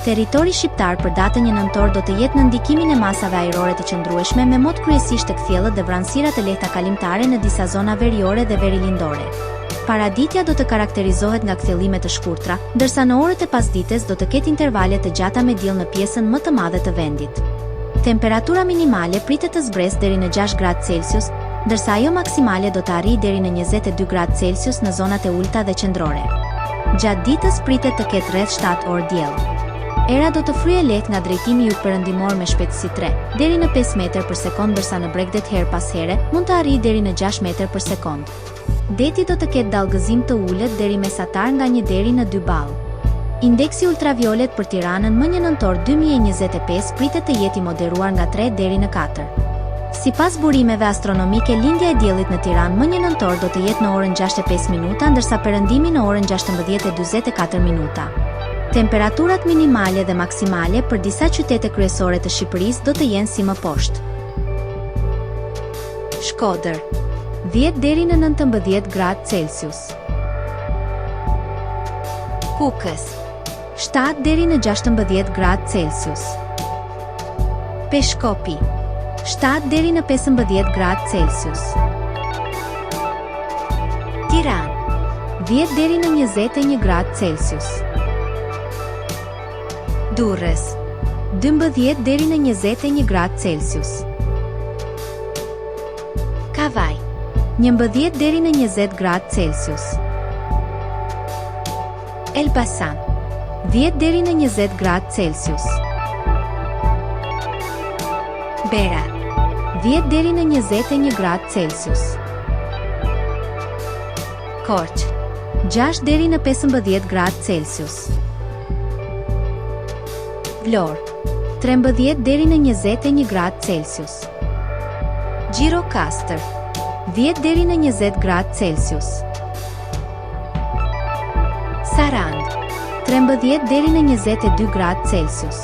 Territori shqiptar për datën 1 nëntor do të jetë në ndikimin e masave ajrore të qëndrueshme me mot kryesisht tek thjellët dhe vranësirat e lehta kalimtare në disa zona veriore dhe verilindore. Paraditja do të karakterizohet nga kthjellime të shkurtra, ndërsa në orët e pasdites do të ketë intervale të gjata me diell në pjesën më të madhe të vendit. Temperatura minimale pritet të zbresë deri në 6 gradë Celsius, ndërsa ajo maksimale do të arrijë deri në 22 gradë Celsius në zonat e ulta dhe qendrore. Gjatë ditës pritet të ketë rreth 7 orë diell. Era do të fryejë lehtë nga drejtimi jugperëndimor me shpejtësi 3 deri në 5 metër për sekond, ndërsa në Bregdet her pas here mund të arrijë deri në 6 metër për sekond. Deti do të ketë dallgëzim të ulët deri mesatar nga 1 deri në 2 ball. Indeksi ultraviolet për Tiranën më 1 nëntor 2025 pritet të jetë i moderuar nga 3 deri në 4. Sipas burimeve astronomike, lindja e diellit në Tiranë më 1 nëntor do të jetë në orën 6:05 minuta, ndërsa perëndimi në orën 16:44 minuta. Temperaturat minimale dhe maksimale për disa qytete kryesore të Shqipërisë do të jenë si më poshtë. Shkodër, 10 deri në 19 gradë Celsius. Kukës, 7 deri në 16 gradë Celsius. Peshkopi, 7 deri në 15 gradë Celsius. Tiranë, 10 deri në 21 gradë Celsius. Durrës, 12 deri në 21 gradë Celsius. Kavaj, 11 deri në 20 gradë Celsius. Elbasan, 10 deri në 20 gradë Celsius. Berat, 10 deri në 21 gradë Celsius. Korçë, 6 deri në 15 gradë Celsius. Vlorë, 13 deri në 21 gradë Celsius. Gjirokastër, 10 deri në 20 gradë Celsius. Sarandë, 13 deri në 22 gradë Celsius.